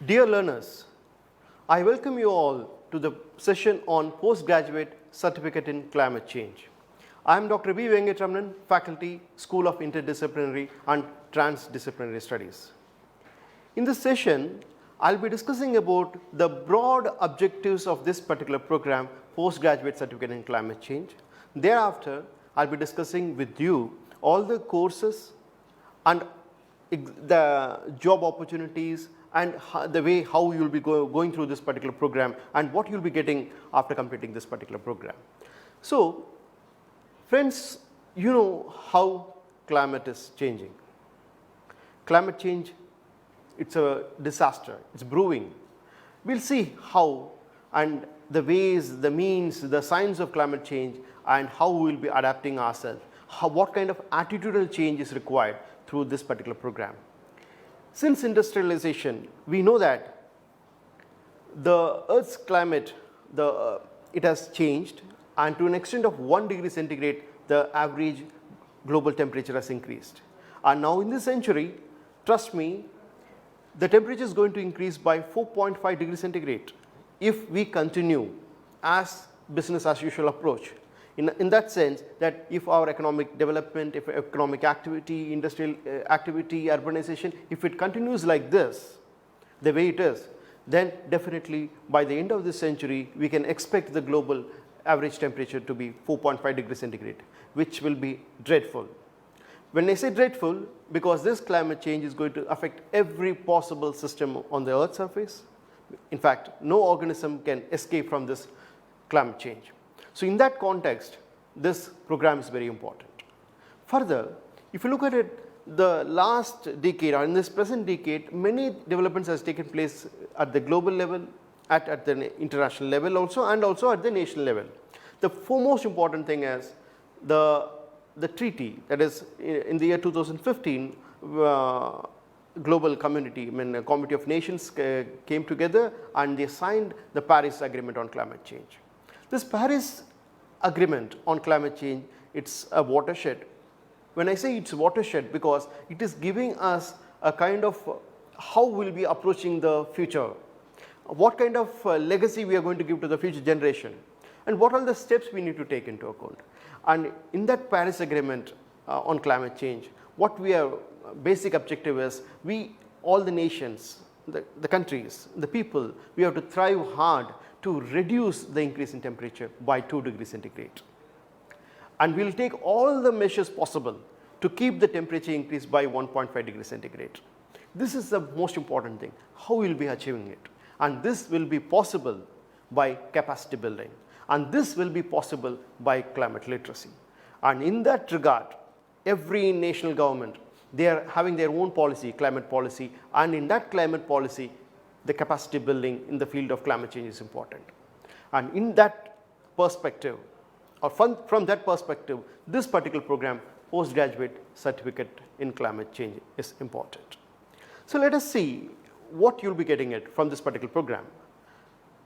Dear learners, I welcome you all to the session on Postgraduate Certificate in Climate Change. I am Dr. Venkat, Raman, Faculty, School of Interdisciplinary and Transdisciplinary Studies. In this session, I will be discussing about the broad objectives of this particular program, Postgraduate Certificate in Climate Change. Thereafter, I will be discussing with you all the courses and the job opportunities and the way how you will be going through this particular program and what you will be getting after completing this particular program. So, friends, you know how climate is changing. Climate change, it's a disaster, it's brewing. We'll see how and the ways, the means, the signs of climate change and how we will be adapting ourselves, what kind of attitudinal change is required through this particular program. Since industrialization, we know that the Earth's climate, it has changed, and to an extent of 1 degree centigrade, the average global temperature has increased. And now in this century, trust me, the temperature is going to increase by 4.5 degrees centigrade if we continue as business as usual approach. In that sense, that if our economic development, if economic activity, industrial activity, urbanization, if it continues like this, the way it is, then definitely by the end of this century, we can expect the global average temperature to be 4.5 degrees centigrade, which will be dreadful. When I say dreadful, because this climate change is going to affect every possible system on the Earth's surface. In fact, no organism can escape from this climate change. So, in that context, this program is very important. Further, if you look at it, the last decade or in this present decade, many developments has taken place at the global level, at the international level also, and also at the national level. The foremost important thing is the treaty, that is in the year 2015, global community, a committee of nations came together and they signed the Paris Agreement on climate change. This Paris Agreement on climate change, it's a watershed. When I say it's a watershed, because it is giving us a kind of how we'll be approaching the future, what kind of legacy we are going to give to the future generation, and what are the steps we need to take into account. And in that Paris Agreement on climate change, what we are basic objective is all the nations, the countries, the people, we have to thrive hard to reduce the increase in temperature by 2 degrees centigrade. And we will take all the measures possible to keep the temperature increase by 1.5 degrees centigrade. This is the most important thing, how we will be achieving it. And this will be possible by capacity building. And this will be possible by climate literacy. And in that regard, every national government, they are having their own policy, climate policy, and in that climate policy, the capacity building in the field of climate change is important. And in that perspective, or from that perspective, this particular program, Postgraduate Certificate in Climate Change, is important. So let us see what you will be getting it from this particular program.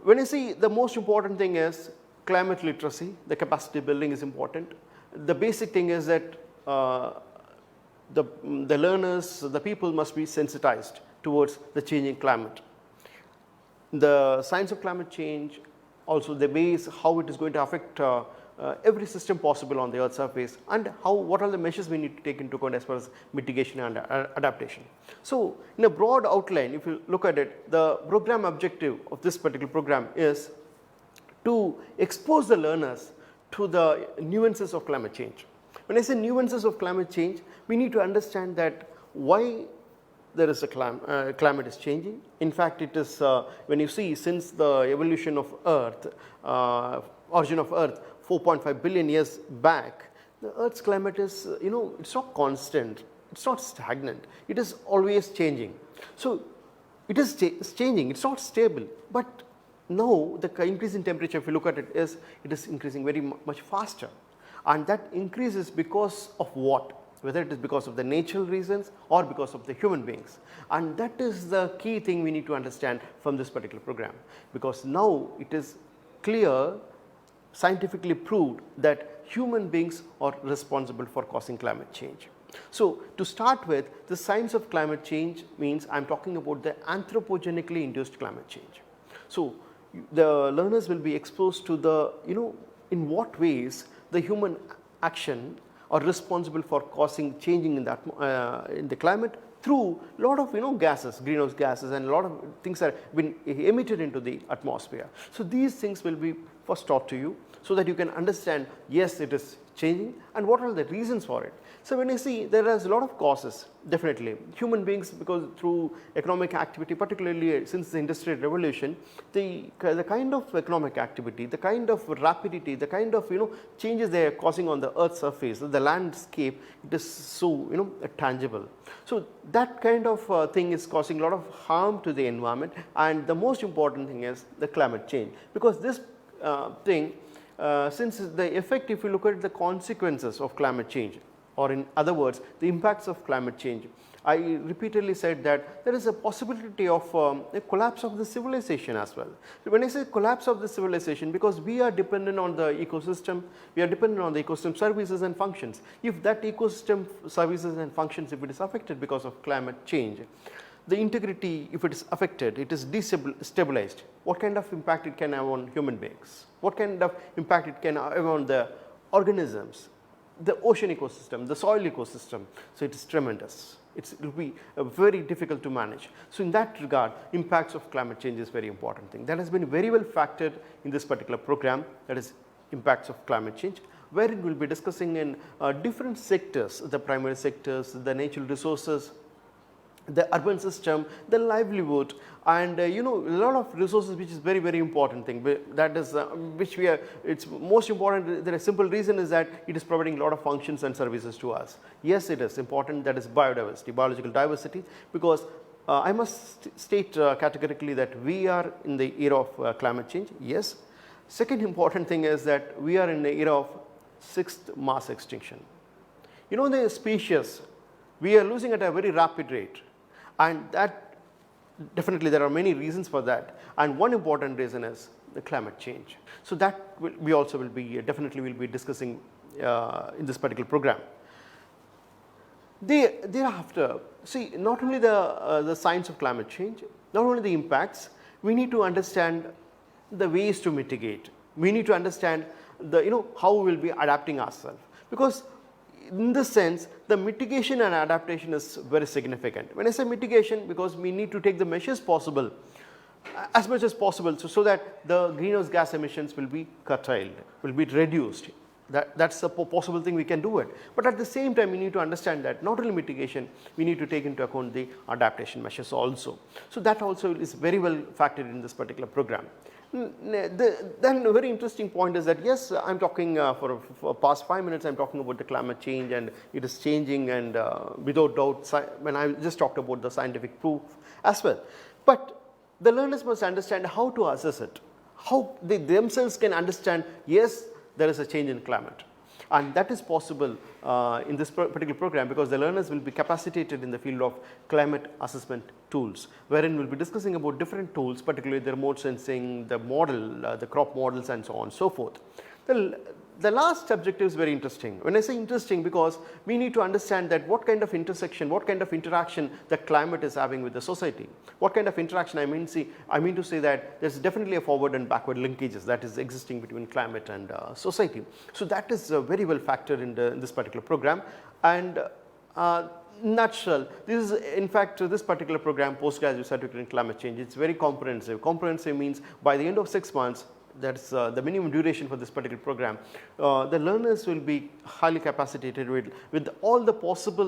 When I say the most important thing is climate literacy, the capacity building is important. The basic thing is that the learners, the people must be sensitized towards the changing climate. The science of climate change, also the ways how it is going to affect every system possible on the Earth's surface, and what are the measures we need to take into account as far as mitigation and adaptation. So, in a broad outline, if you look at it, the program objective of this particular program is to expose the learners to the nuances of climate change. When I say nuances of climate change, we need to understand that why there is a climate is changing. In fact, it is when you see since the evolution of Earth, origin of Earth 4.5 billion years back, the Earth's climate is, it's not constant, it's not stagnant, it is always changing. So, it is changing, it's not stable, but now the increase in temperature, if you look at it, it is increasing very much faster, and that increase is because of what? Whether it is because of the natural reasons or because of the human beings. And that is the key thing we need to understand from this particular program, because now it is clear, scientifically proved, that human beings are responsible for causing climate change. So, to start with, the science of climate change means I am talking about the anthropogenically induced climate change. So, the learners will be exposed to the in what ways the human action are responsible for causing changing in the climate through a lot of gases, greenhouse gases, and a lot of things that have been emitted into the atmosphere. So, these things will be first taught to you, so that you can understand, yes, it is changing and what are the reasons for it. So, when you see there is a lot of causes, definitely human beings, because through economic activity, particularly since the industrial revolution, the kind of economic activity, the kind of rapidity, the kind of changes they are causing on the earth's surface, the landscape, it is so tangible. So, that kind of thing is causing a lot of harm to the environment, and the most important thing is the climate change, because this thing, since the effect, if you look at the consequences of climate change, or in other words the impacts of climate change, I repeatedly said that there is a possibility of a collapse of the civilization as well. So, when I say collapse of the civilization, because we are dependent on the ecosystem, we are dependent on the ecosystem services and functions. If that ecosystem services and functions, if it is affected because of climate change, the integrity, if it is affected, it is destabilized, what kind of impact it can have on human beings, what kind of impact it can have on the organisms, the ocean ecosystem, the soil ecosystem. So, it is tremendous. It will be very difficult to manage. So, in that regard, impacts of climate change is very important thing. That has been very well factored in this particular program, that is impacts of climate change, where it will be discussing in different sectors, the primary sectors, the natural resources, the urban system, the livelihood, and a lot of resources, which is very important thing, that is which we are, it's most important. The simple reason is that it is providing a lot of functions and services to us. Yes, it is important, that is biodiversity, biological diversity, because I must state categorically that we are in the era of climate change. Yes. Second important thing is that we are in the era of sixth mass extinction. The species, we are losing at a very rapid rate, and that definitely there are many reasons for that, and one important reason is the climate change. So, that we also will be definitely will be discussing in this particular program. Thereafter, see, not only the science of climate change, not only the impacts, we need to understand the ways to mitigate. We need to understand the how we will be adapting ourselves, because in this sense the mitigation and adaptation is very significant. When I say mitigation, because we need to take the measures possible, as much as possible, so that the greenhouse gas emissions will be curtailed, will be reduced. That's a possible thing, we can do it. But at the same time, we need to understand that not only mitigation, we need to take into account the adaptation measures also. So, that also is very well factored in this particular program. Then a very interesting point is that, yes, I am talking for past 5 minutes, I am talking about the climate change, and it is changing, and without doubt, when I just talked about the scientific proof as well. But the learners must understand how to assess it, how they themselves can understand, yes, there is a change in climate, and that is possible in this particular program, because the learners will be capacitated in the field of climate assessment tools, wherein we will be discussing about different tools, particularly the remote sensing, the model, the crop models, and so on and so forth. The last objective is very interesting. When I say interesting, because we need to understand that what kind of intersection, what kind of interaction the climate is having with the society. What kind of interaction, I mean to say that there is definitely a forward and backward linkages that is existing between climate and society. So, that is very well factored in this particular program, and nutshell, this is in fact this particular program, postgraduate certificate in climate change, it is very comprehensive. Comprehensive means by the end of 6 months, that is the minimum duration for this particular program, the learners will be highly capacitated with all the possible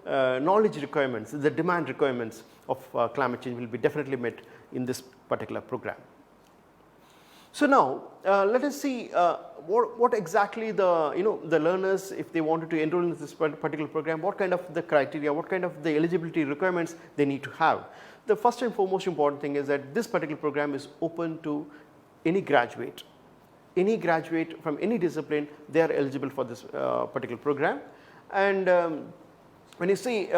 knowledge requirements, the demand requirements of climate change will be definitely met in this particular program. So, now let us see what exactly the learners, if they wanted to enroll in this particular program, what kind of the criteria, what kind of the eligibility requirements they need to have. The first and foremost important thing is that this particular program is open to any graduate from any discipline, they are eligible for this particular program. And when you see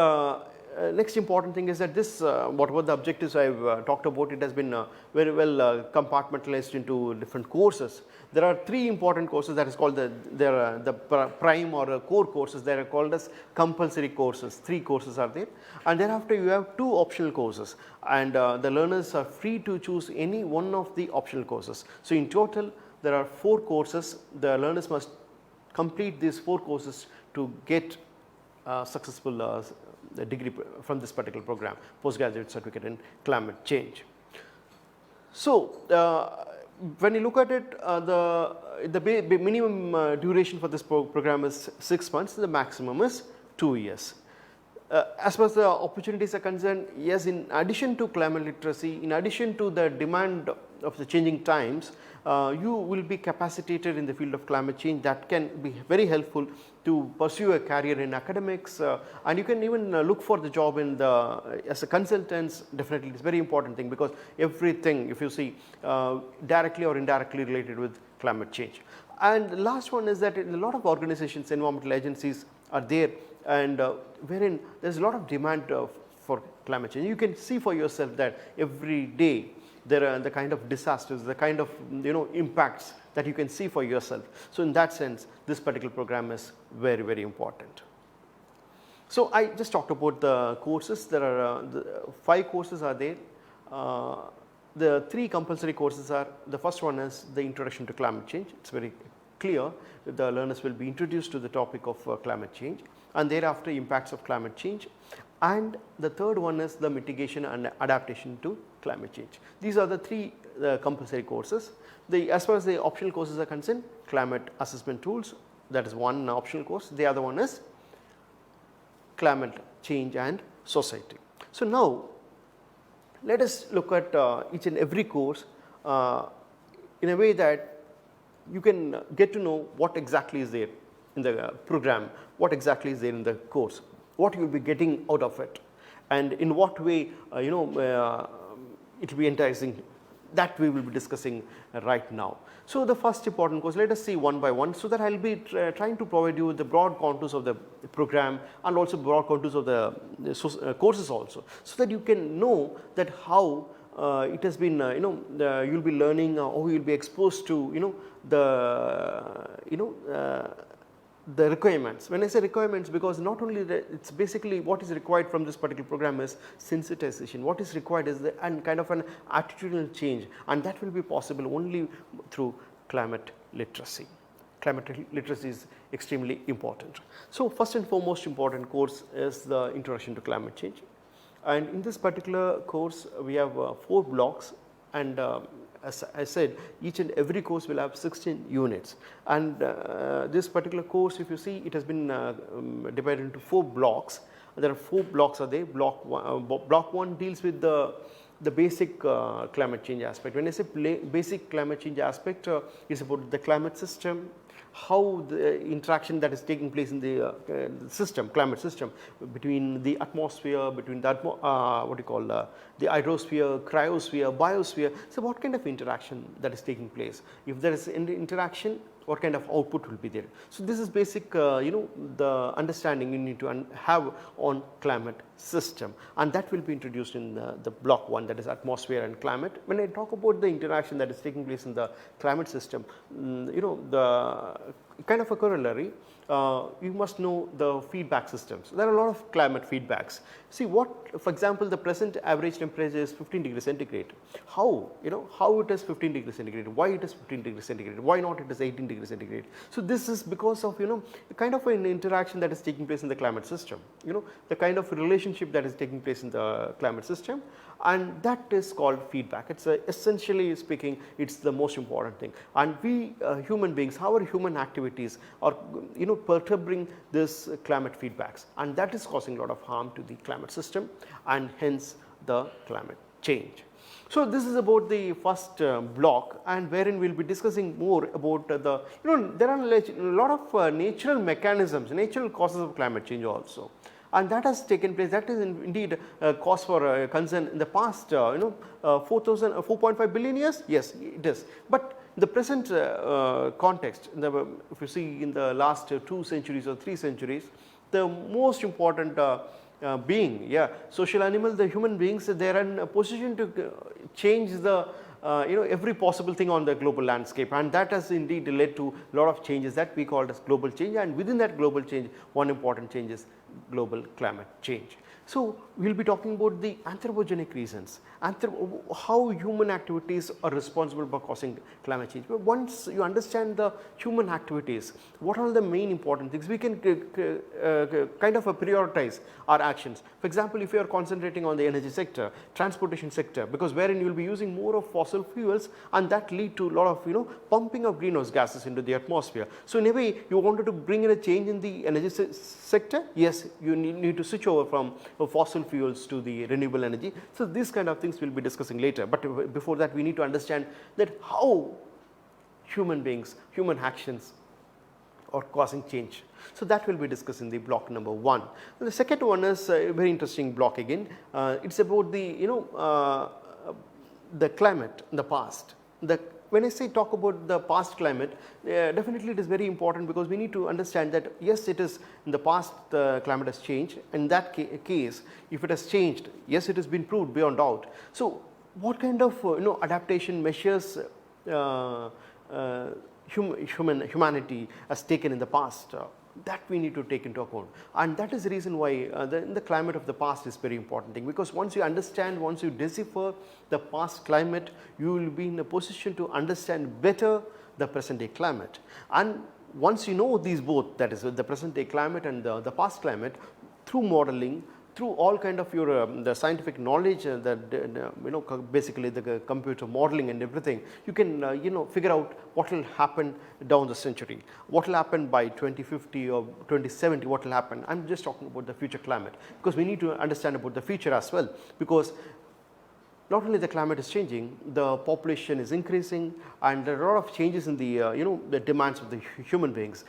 next important thing is that this, whatever the objectives I have talked about, it has been very well compartmentalized into different courses. There are 3 important courses that is called the prime or core courses. They are called as compulsory courses. 3 courses are there, and thereafter you have 2 optional courses, and the learners are free to choose any one of the optional courses. So in total there are 4 courses. The learners must complete these 4 courses to get successful degree from this particular program, postgraduate certificate in climate change. So when you look at it, the minimum duration for this program is 6 months, the maximum is 2 years. As far as the opportunities are concerned, yes, in addition to climate literacy, in addition to the demand of the changing times, you will be capacitated in the field of climate change. That can be very helpful to pursue a career in academics, and you can even look for the job in the as a consultant. Definitely it is a very important thing, because everything, if you see, directly or indirectly related with climate change. And the last one is that in a lot of organizations, environmental agencies are there, and wherein there is a lot of demand for climate change. You can see for yourself that every day there are the kind of disasters, the kind of impacts that you can see for yourself. So in that sense, this particular program is very, very important. So I just talked about the courses. There are 5 courses are there. The 3 compulsory courses are, the first one is the introduction to climate change. It's very clear that the learners will be introduced to the topic of climate change, and thereafter impacts of climate change. And the third one is the mitigation and adaptation to climate change. These are the 3 compulsory courses. As far as the optional courses are concerned, climate assessment tools, that is one optional course. The other one is climate change and society. So now let us look at each and every course in a way that you can get to know what exactly is there in the program, what exactly is there in the course, what you will be getting out of it, and in what way it will be enticing. That we will be discussing right now. So the first important course, let us see one by one, so that I will be trying to provide you with the broad contours of the program and also broad contours of the courses also, so that you can know that how it has been, you will be learning, or you will be exposed to the requirements. When I say requirements, because not only it's basically what is required from this particular program is sensitization. What is required is and kind of an attitudinal change, and that will be possible only through climate literacy. Climate literacy is extremely important. So first and foremost important course is the introduction to climate change, and in this particular course we have 4 blocks, and as I said, each and every course will have 16 units, and this particular course, if you see, it has been divided into 4 blocks. There are 4 blocks are there. Block 1 deals with the basic climate change aspect. When I say basic climate change aspect, it's about the climate system, how the interaction that is taking place in the system, climate system, between the atmosphere, between the the hydrosphere, cryosphere, biosphere. So what kind of interaction that is taking place? If there is any interaction, what kind of output will be there? So this is basic, the understanding you need to have on climate system, and that will be introduced in the block 1, that is atmosphere and climate. When I talk about the interaction that is taking place in the climate system, the kind of a corollary, you must know the feedback systems. There are a lot of climate feedbacks. See for example, the present average temperature is 15 degrees centigrade. How it is 15 degrees centigrade? Why it is 15 degrees centigrade? Why not it is 18 degrees centigrade? So this is because of kind of an interaction that is taking place in the climate system. The kind of relationship that is taking place in the climate system, and that is called feedback. It's essentially speaking, it's the most important thing. And we human beings, our human activities are perturbing this climate feedbacks, and that is causing a lot of harm to the climate system, and hence the climate change. So this is about the first block, and wherein we will be discussing more about there are a lot of natural mechanisms, natural causes of climate change also, and that has taken place. That is indeed a cause for concern in the past 4.5 billion years. Yes, it is. But the present context, if you see in the last 2 centuries or 3 centuries, the most important being, yeah, social animal, the human beings, they are in a position to change the every possible thing on the global landscape, and that has indeed led to a lot of changes that we call as global change, and within that global change, one important change is global climate change. So, we will be talking about the anthropogenic reasons, how human activities are responsible for causing climate change. But once you understand the human activities, what are the main important things, we can kind of prioritize our actions. For example, if you are concentrating on the energy sector, transportation sector, because wherein you will be using more of fossil fuels, and that lead to a lot of pumping of greenhouse gases into the atmosphere. So, in a way, you wanted to bring in a change in the energy sector, yes, you need to switch over from fossil fuels to the renewable energy. So, these kind of things we will be discussing later, but before that we need to understand that how human beings, human actions are causing change. So, that will be discussed in the block number 1. And the second one is a very interesting block again. It is about the climate in the past. When I say talk about the past climate, definitely it is very important, because we need to understand that yes, it is in the past the climate has changed. In that case, if it has changed, yes, it has been proved beyond doubt. So, what kind of adaptation measures humanity has taken in the past, that we need to take into account, and that is the reason why the climate of the past is very important thing, because once you understand, once you decipher the past climate, you will be in a position to understand better the present day climate. And once you know these both, that is the present day climate and the past climate, through modeling, through all kind of your the scientific knowledge, basically the computer modeling and everything, you can figure out what will happen down the century, what will happen by 2050 or 2070, what will happen. I am just talking about the future climate, because we need to understand about the future as well, because not only the climate is changing, the population is increasing, and there are a lot of changes in the the demands of the human beings,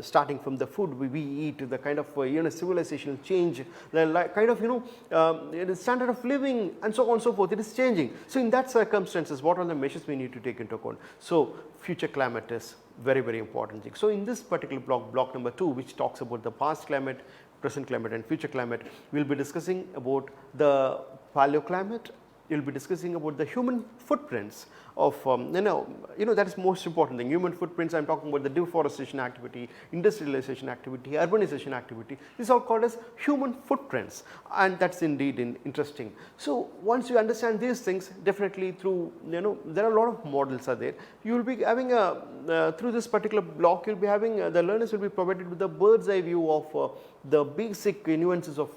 starting from the food we eat, the kind of civilizational change, the kind of the standard of living, and so on and so forth. It is changing. So, in that circumstances, what are the measures we need to take into account? So, future climate is very, very important thing. So, in this particular block number 2, which talks about the past climate, present climate and future climate, we will be discussing about the paleoclimate. You will be discussing about the human footprints of that is most important thing. Human footprints, I am talking about the deforestation activity, industrialization activity, urbanization activity. These are called as human footprints, and that is indeed interesting. So, once you understand these things, definitely through there are a lot of models are there. You will be having a through this particular block, you will be having the learners will be provided with a bird's eye view of the basic nuances of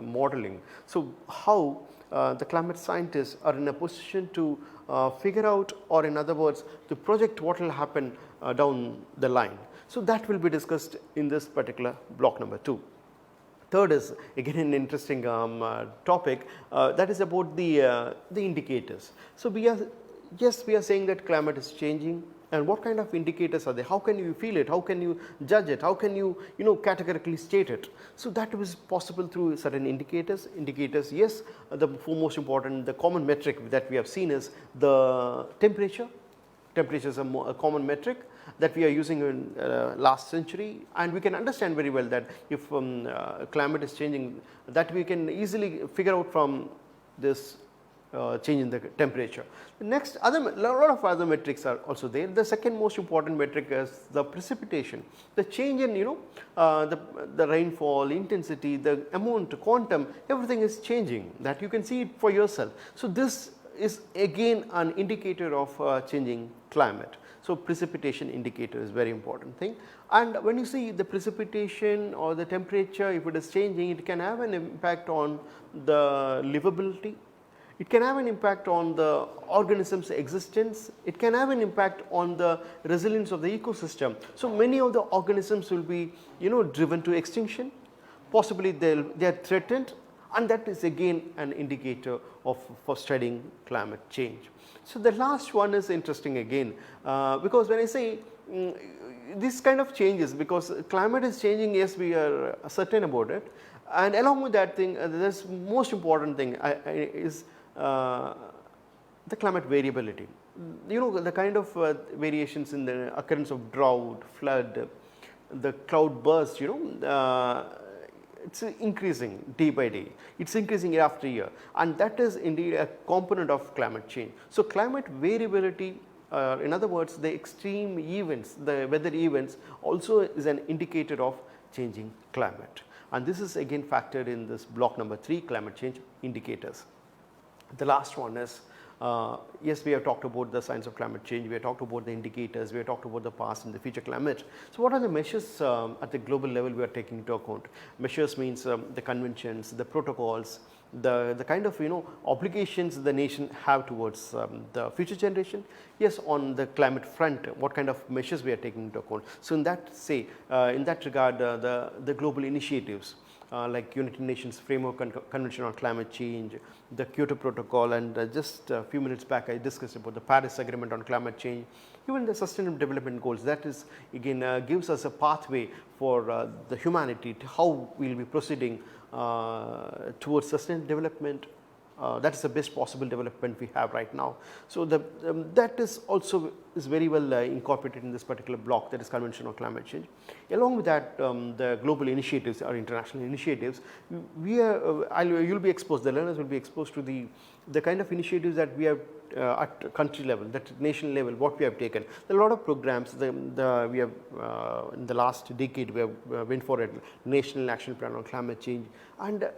modeling. So, how the climate scientists are in a position to figure out, or in other words, to project what will happen down the line. So, that will be discussed in this particular block number 2. Third is again an interesting topic, that is about the indicators. So, we are saying that climate is changing, and what kind of indicators are there? How can you feel it? How can you judge it? How can you categorically state it? So, that is possible through certain indicators. Yes, the most important, the common metric that we have seen is the temperature. Temperature is a common metric that we are using in last century, and we can understand very well that if climate is changing, that we can easily figure out from this change in the temperature. The next a lot of other metrics are also there. The second most important metric is the precipitation, the change in the rainfall intensity, the amount, quantum, everything is changing, that you can see it for yourself. So, this is again an indicator of changing climate. So, precipitation indicator is very important thing, and when you see the precipitation or the temperature, if it is changing, it can have an impact on the livability. It can have an impact on the organism's existence. It can have an impact on the resilience of the ecosystem. So, many of the organisms will be driven to extinction, possibly they are threatened, and that is again an indicator for studying climate change. So, the last one is interesting again, because when I say this kind of changes, because climate is changing, yes, we are certain about it, and along with that thing, this most important thing is the climate variability. The kind of variations in the occurrence of drought, flood, the cloud burst, it's increasing day by day, it's increasing year after year, and that is indeed a component of climate change. So climate variability, in other words, the extreme events, the weather events also is an indicator of changing climate, and this is again factored in this block number 3, climate change indicators. The last one is, yes, we have talked about the science of climate change, we have talked about the indicators, we have talked about the past and the future climate. So what are the measures at the global level we are taking into account? Measures means the conventions, the protocols, the kind of obligations the nation have towards the future generation. Yes, on the climate front, what kind of measures we are taking into account. So in that in that regard, the global initiatives, like United Nations Framework Convention on Climate Change, the Kyoto Protocol, and just a few minutes back I discussed about the Paris Agreement on Climate Change, even the Sustainable Development Goals. That is again gives us a pathway for the humanity to how we will be proceeding towards sustainable development. That is the best possible development we have right now. So that is also very well incorporated in this particular block, that is Convention on Climate Change. Along with that, the global initiatives or international initiatives, we are you'll be exposed, the learners will be exposed to the kind of initiatives that we have at country level, that nation level, what we have taken. There are a lot of programs. We have in the last decade we have went for a national action plan on climate change, and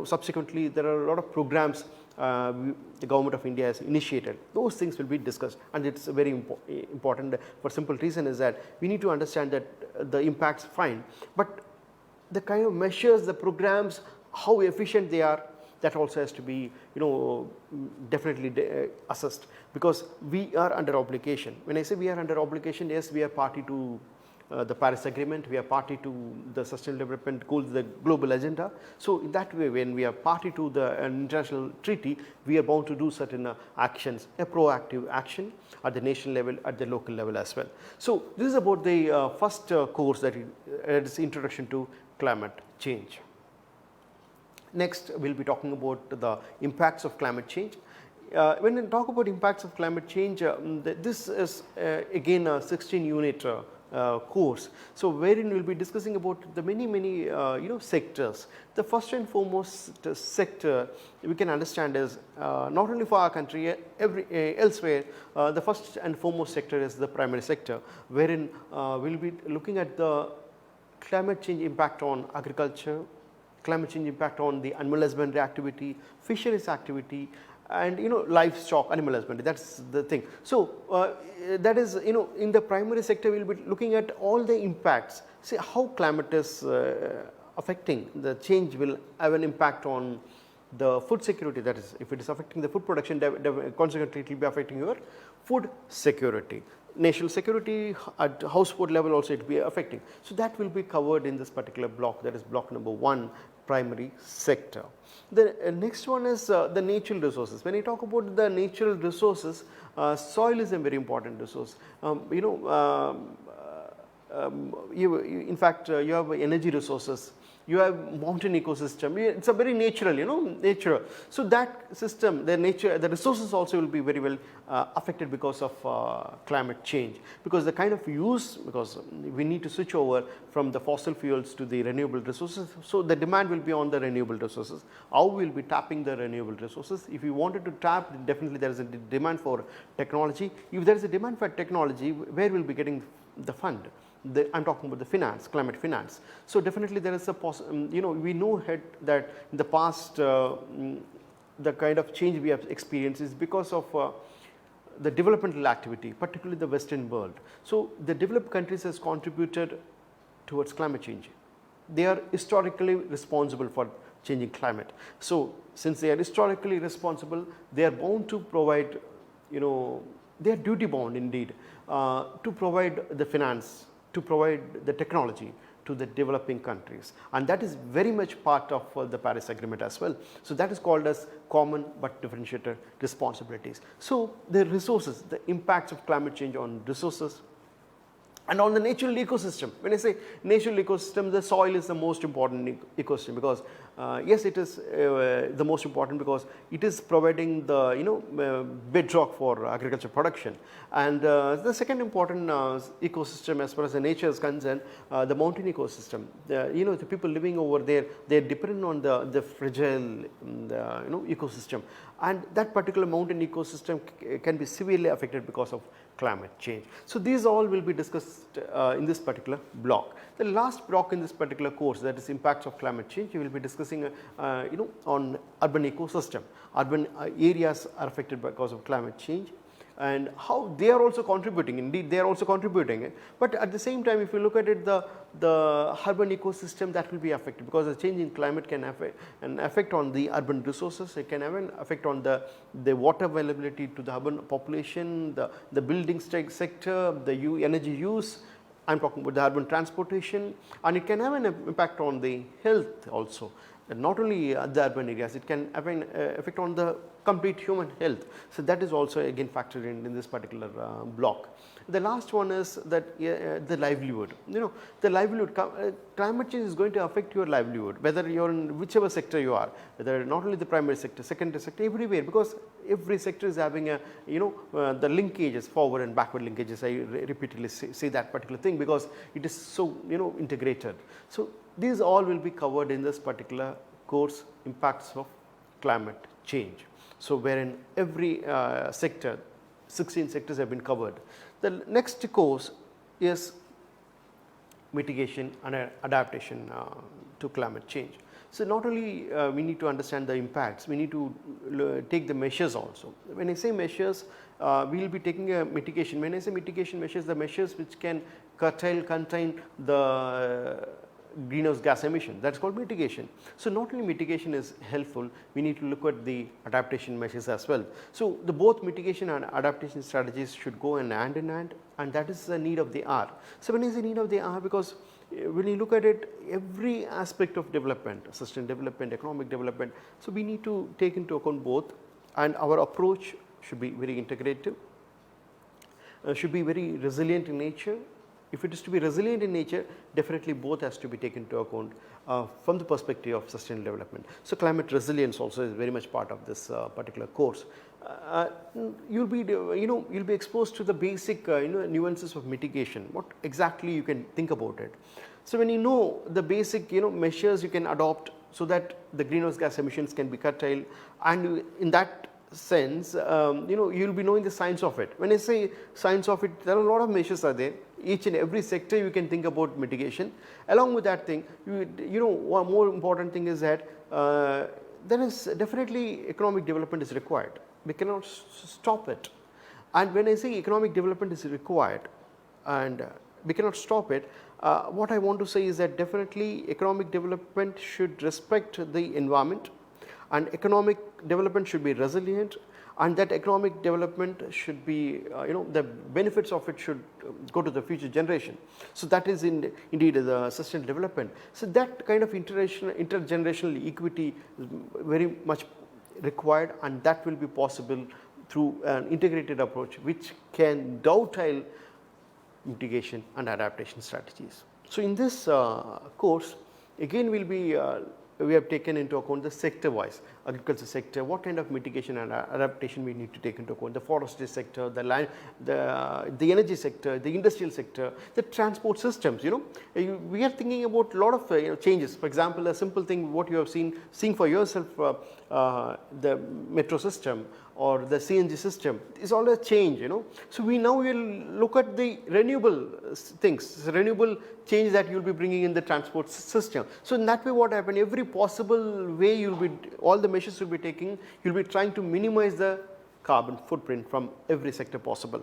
subsequently there are a lot of programs the government of India has initiated. Those things will be discussed, and it's very important for simple reason is that we need to understand that the impacts fine, but the kind of measures, the programs, how efficient they are, that also has to be definitely assessed, because we are under obligation. When I say we are under obligation, yes, we are party to the Paris Agreement, we are party to the Sustainable Development Goals, the global agenda. So in that way, when we are party to the international treaty, we are bound to do certain actions, a proactive action at the nation level, at the local level as well. So this is about the first course, that is Introduction to Climate Change. Next, we will be talking about the impacts of climate change. When we talk about impacts of climate change, this is again a 16-unit course. So wherein we will be discussing about the many sectors. The first and foremost sector we can understand is not only for our country, elsewhere, the first and foremost sector is the primary sector, wherein we will be looking at the climate change impact on agriculture, climate change impact on the animal husbandry activity, fisheries activity, and livestock, animal husbandry. That's the thing. So that is in the primary sector we will be looking at all the impacts. See how climate is affecting, the change will have an impact on the food security. That is, if it is affecting the food production, consequently it will be affecting your food security. National security at household level also it will be affecting. So that will be covered in this particular block, that is block number 1, primary sector. The next one is the natural resources. When I talk about the natural resources, soil is a very important resource. In fact, you have energy resources, you have mountain ecosystem. It's a very natural, nature. So that system, the nature, the resources also will be very well affected because of climate change. Because the kind of use, because we need to switch over from the fossil fuels to the renewable resources. So the demand will be on the renewable resources. How we will be tapping the renewable resources? If you wanted to tap, definitely there is a demand for technology. If there is a demand for technology, where will be getting the fund? I'm talking about the finance, climate finance. So definitely there is a we know that in the past the kind of change we have experienced is because of the developmental activity, particularly the Western world. So the developed countries has contributed towards climate change. They are historically responsible for changing climate. So since they are historically responsible, they are bound to provide, they are duty bound indeed to provide the finance, to provide the technology to the developing countries, and that is very much part of the Paris Agreement as well. So that is called as common but differentiated responsibilities. So the resources, the impacts of climate change on resources and on the natural ecosystem. When I say natural ecosystem, the soil is the most important ecosystem, because Yes, it is the most important because it is providing the bedrock for agriculture production. And the second important ecosystem as far as the nature is concerned, the mountain ecosystem. The people living over there, they are dependent on the fragile ecosystem, and that particular mountain ecosystem can be severely affected because of climate change. So these all will be discussed in this particular block. The last block in this particular course, that is impacts of climate change, we will be discussing on urban ecosystem. Urban areas are affected because of climate change and how they are also contributing. Indeed, they are also contributing, but at the same time, if you look at it, the urban ecosystem, that will be affected because the change in climate can have an effect on the urban resources. It can have an effect on the water availability to the urban population, the building sector, the energy use. I am talking about the urban transportation, and it can have an impact on the health also. Not only the urban areas, it can have an effect on the complete human health. So that is also again factored in this particular block. The last one is that the livelihood. The livelihood, climate change is going to affect your livelihood, whether you are in whichever sector you are, whether not only the primary sector, secondary sector, everywhere, because every sector is having a the linkages, forward and backward linkages. I repeatedly say that particular thing because it is so integrated. So these all will be covered in this particular course, impacts of climate change. So wherein every sector, 16 sectors have been covered. The next course is mitigation and adaptation to climate change. So not only we need to understand the impacts, we need to take the measures also. When I say measures, we will be taking a mitigation. When I say mitigation measures, the measures which can curtail, contain the greenhouse gas emission, that is called mitigation. So not only mitigation is helpful, we need to look at the adaptation measures as well. So the both mitigation and adaptation strategies should go hand in hand, and that is the need of the hour. So when is the need of the hour? Because when you look at it, every aspect of development, sustainable development, economic development, so we need to take into account both, and our approach should be very integrative, should be very resilient in nature. If it is to be resilient in nature, definitely both has to be taken into account from the perspective of sustainable development. So climate resilience also is very much part of this particular course. You'll be exposed to the basic nuances of mitigation. What exactly you can think about it. So when you know the basic measures you can adopt so that the greenhouse gas emissions can be curtailed, and in that sense you will be knowing the science of it. When I say science of it, there are a lot of measures are there. Each and every sector you can think about mitigation. Along with that thing, one more important thing is that there is definitely economic development is required. We cannot stop it. And when I say economic development is required and we cannot stop it, what I want to say is that definitely economic development should respect the environment, and economic development should be resilient, and that economic development should be the benefits of it should go to the future generation. So that is indeed the sustainable development. So that kind of intergenerational equity is very much required, and that will be possible through an integrated approach which can dovetail mitigation and adaptation strategies. So in this course, again we have taken into account the sector wise, agriculture sector, what kind of mitigation and adaptation we need to take into account, the forestry sector, the land, the energy sector, the industrial sector, the transport systems. We are thinking about a lot of changes. For example, a simple thing what you have seeing for yourself, the metro system or the CNG system is all a change. So we now will look at the renewable things, renewable change that you will be bringing in the transport system. So in that way, what happen, every possible way you will be, all the measures you will be taking, you will be trying to minimize the carbon footprint from every sector possible.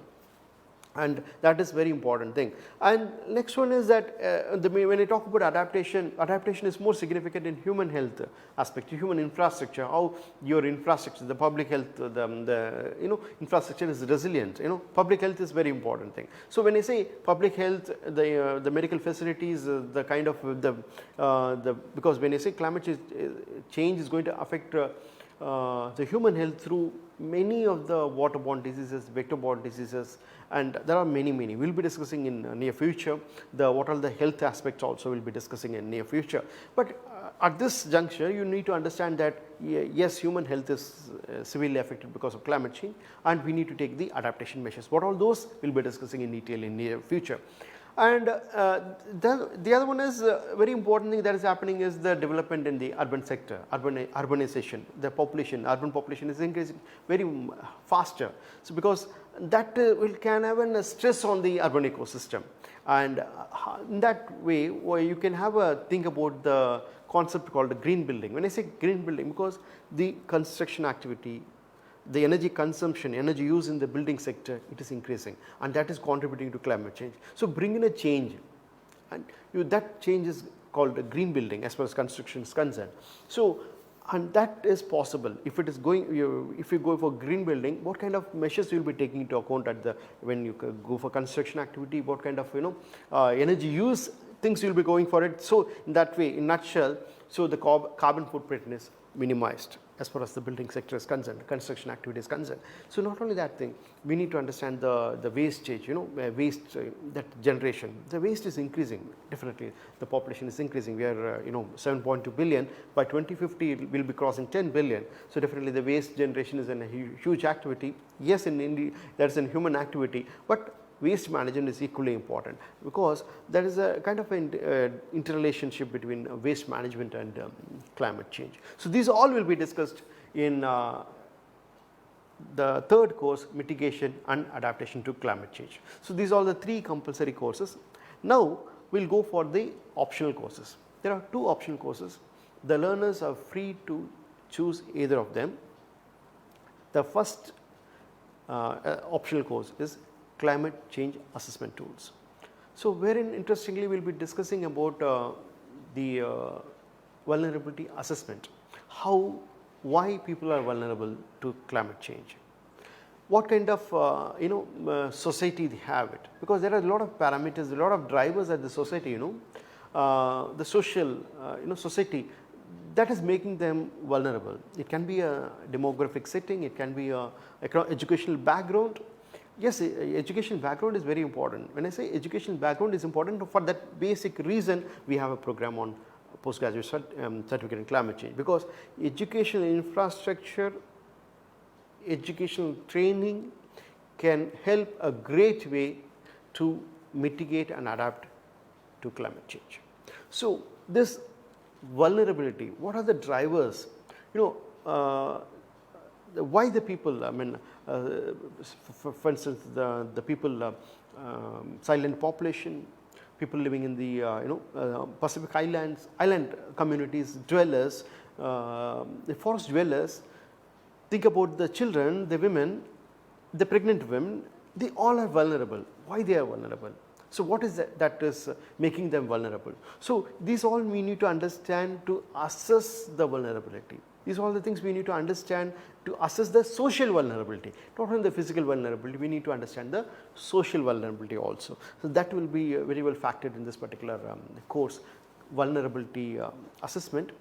And that is very important thing. And next one is that when I talk about adaptation, adaptation is more significant in human health aspect, human infrastructure, how your infrastructure, the public health, the infrastructure is resilient. Public health is very important thing. So when I say public health, the medical facilities, the kind of because when I say climate change is going to affect the human health through many of the waterborne diseases, vector-borne diseases, and there are many. We will be discussing in near future. What are the health aspects also we will be discussing in near future. But at this juncture, you need to understand that yes, human health is severely affected because of climate change, and we need to take the adaptation measures. What all those we will be discussing in detail in near future. And the other one is very important thing that is happening is the development in the urban sector, urbanization. The urban population is increasing very faster. So, because that can have a stress on the urban ecosystem, and in that way you can have a think about the concept called green building. When I say green building, because the construction activity, the energy consumption, energy use in the building sector, it is increasing, and that is contributing to climate change. So, bring in a change, and that change is called a green building as far as construction is concerned. So, and that is possible if it is going, if you go for green building, what kind of measures you will be taking into account at the, when you go for construction activity, what kind of energy use things you will be going for it. So, in that way, in nutshell, so the carbon footprint is minimized as far as the building sector is concerned, construction activity is concerned. So, not only that thing, we need to understand the wastage, waste, that generation. The waste is increasing, definitely the population is increasing. We are 7.2 billion, by 2050 it will be crossing 10 billion. So, definitely the waste generation is a huge activity. Yes, in India that is a human activity, but waste management is equally important, because there is a kind of an interrelationship between waste management and climate change. So, these all will be discussed in the third course, mitigation and adaptation to climate change. So, these are the 3 compulsory courses. Now, we will go for the optional courses. There are 2 optional courses. The learners are free to choose either of them. The first optional course is climate change assessment tools. So, wherein interestingly we will be discussing about the vulnerability assessment, why people are vulnerable to climate change, what kind of society they have it, because there are a lot of parameters, a lot of drivers at the society, the social society that is making them vulnerable. It can be a demographic setting, it can be a educational background. Yes, educational background is very important. When I say educational background is important, for that basic reason we have a program on postgraduate certificate in climate change, because educational infrastructure, educational training can help a great way to mitigate and adapt to climate change. So, this vulnerability, what are the drivers, why the people, I mean for instance the people, silent population, people living in the Pacific Islands, island communities, dwellers, the forest dwellers, think about the children, the women, the pregnant women, they all are vulnerable. Why they are vulnerable? So, what is that is making them vulnerable? So, these all we need to understand to assess the vulnerability. These are all the things we need to understand to assess the social vulnerability, not only the physical vulnerability, we need to understand the social vulnerability also. So, that will be very well factored in this particular course, vulnerability assessment.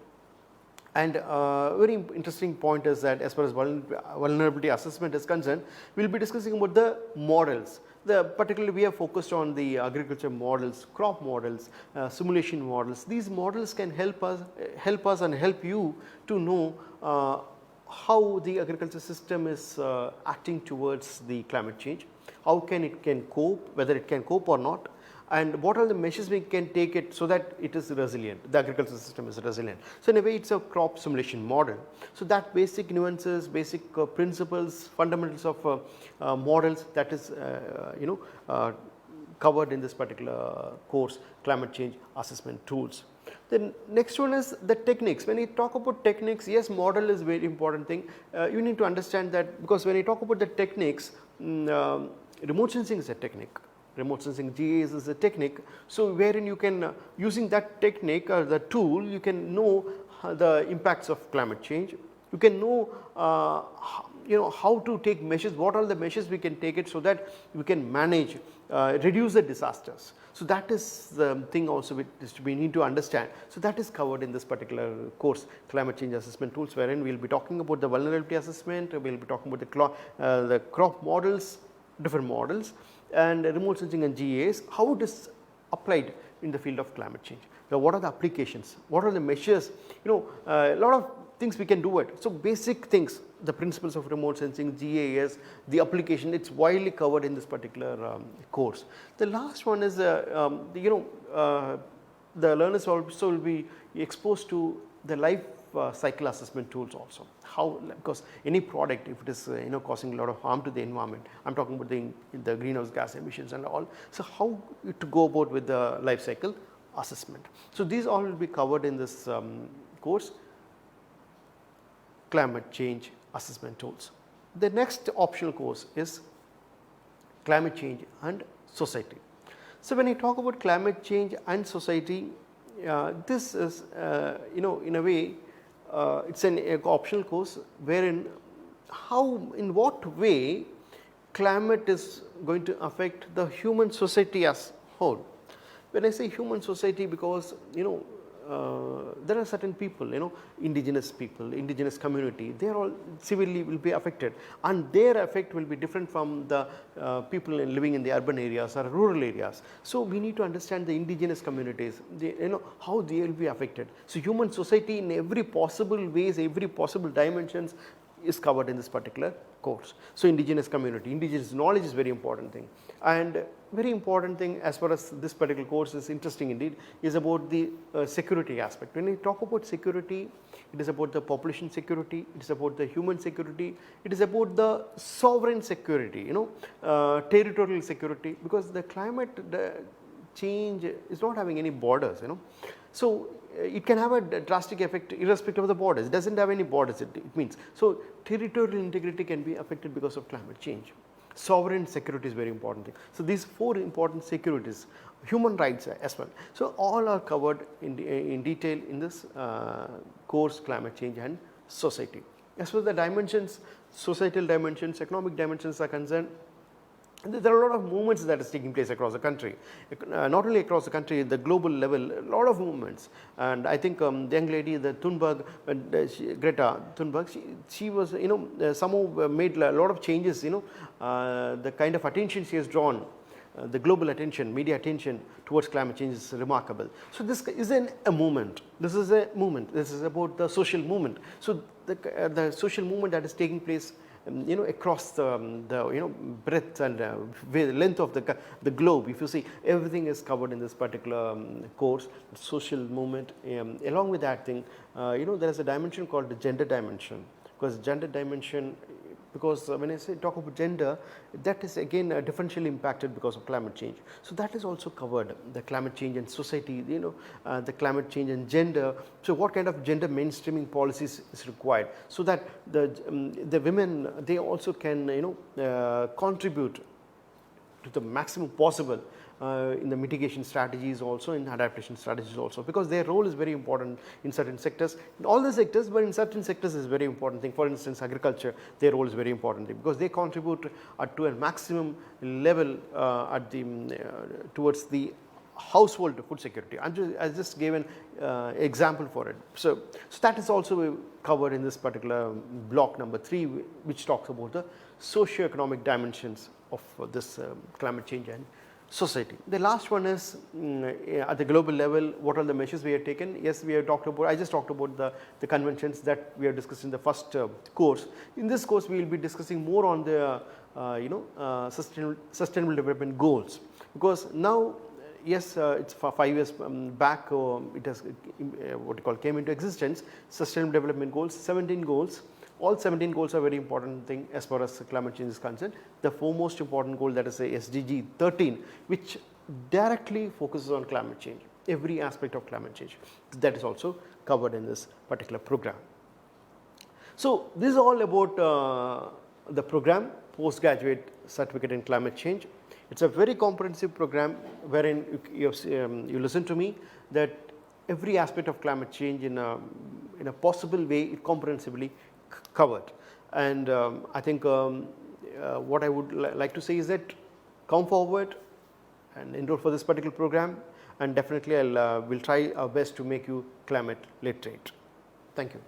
And very interesting point is that as far as vulnerability assessment is concerned, we will be discussing about the models. Particularly we are focused on the agriculture models, crop models, simulation models. These models can help us and help you to know how the agriculture system is acting towards the climate change, how it can cope, whether it can cope or not, and what are the measures we can take it so that it is resilient, the agriculture system is resilient. So, in a way it is a crop simulation model. So, that basic nuances, basic principles, fundamentals of models, that is covered in this particular course, climate change assessment tools. The next one is the techniques. When you talk about techniques, yes, model is very important thing. You need to understand that, because when you talk about the techniques, remote sensing is a technique. Remote sensing GIS is a technique. So, wherein you can using that technique or the tool, you can know the impacts of climate change. You can know how to take measures, what are the measures we can take it so that we can manage, reduce the disasters. So that is the thing also which we need to understand. So that is covered in this particular course, climate change assessment tools, wherein we will be talking about the vulnerability assessment, we will be talking about the crop models, different models, and remote sensing and GIS, how it is applied in the field of climate change. Now, what are the applications? What are the measures? A lot of things we can do it. So, basic things, the principles of remote sensing, GIS, the application, it's widely covered in this particular course. The last one is, the learners also will be exposed to the life cycle assessment tools also. How, because any product, if it is causing a lot of harm to the environment, I am talking about the greenhouse gas emissions and all. So, how to go about with the life cycle assessment. So, these all will be covered in this course, climate change assessment tools. The next optional course is climate change and society. So, when I talk about climate change and society, this is in a way it's an optional course wherein in what way climate is going to affect the human society as whole. When I say human society, because there are certain people, indigenous people, indigenous community, they are all severely will be affected, and their effect will be different from the people living in the urban areas or rural areas. So, we need to understand the indigenous communities, how they will be affected. So, human society in every possible ways, every possible dimensions is covered in this particular course. So, indigenous community, indigenous knowledge is very important thing, and very important thing as far as this particular course is interesting indeed is about the security aspect. When we talk about security, it is about the population security, it is about the human security, it is about the sovereign security, territorial security, because the climate change is not having any borders, So, it can have a drastic effect irrespective of the borders, it does not have any borders, it means. So, territorial integrity can be affected because of climate change. Sovereign security is very important thing. So, these 4 important securities, human rights as well. So, all are covered in detail in this course, climate change and society. As far as the dimensions, societal dimensions, economic dimensions are concerned, there are a lot of movements that is taking place across the country, not only across the country, the global level, a lot of movements. And I think the young lady, the Thunberg, Greta Thunberg, she was, somehow made a lot of changes, the kind of attention she has drawn, the global attention, media attention towards climate change is remarkable. So, this is a movement, this is a movement, this is about the social movement. So, the social movement that is taking place across the breadth and length of the globe. If you see, everything is covered in this particular course, social movement. Along with that thing, there is a dimension called the gender dimension, because gender dimension, because when I talk about gender, that is again differentially impacted because of climate change. So, that is also covered, the climate change and society, the climate change and gender. So, what kind of gender mainstreaming policies is required, so that the women, they also can contribute to the maximum possible in the mitigation strategies also, in adaptation strategies also, because their role is very important in certain sectors, in all the sectors, but in certain sectors is very important thing. For instance, agriculture, their role is very important thing, because they contribute to a maximum level towards the household food security. I just gave an example for it. So, that is also covered in this particular block number 3, which talks about the socio-economic dimensions of this climate change and society. The last one is at the global level, what are the measures we have taken? Yes, we have talked about, I just talked about the conventions that we have discussed in the first course. In this course, we will be discussing more on the sustainable development goals, because now, yes, it's for 5 years back, it has what you call came into existence, sustainable development goals, 17 goals. All 17 goals are very important thing as far as climate change is concerned. The foremost important goal, that is a SDG 13, which directly focuses on climate change, every aspect of climate change, that is also covered in this particular program. So, this is all about the program, postgraduate certificate in climate change. It's a very comprehensive program wherein you listen to me, that every aspect of climate change in a possible way, it comprehensively covered. And I think what I would like to say is that come forward and enroll for this particular program, and definitely will try our best to make you climate literate. Thank you.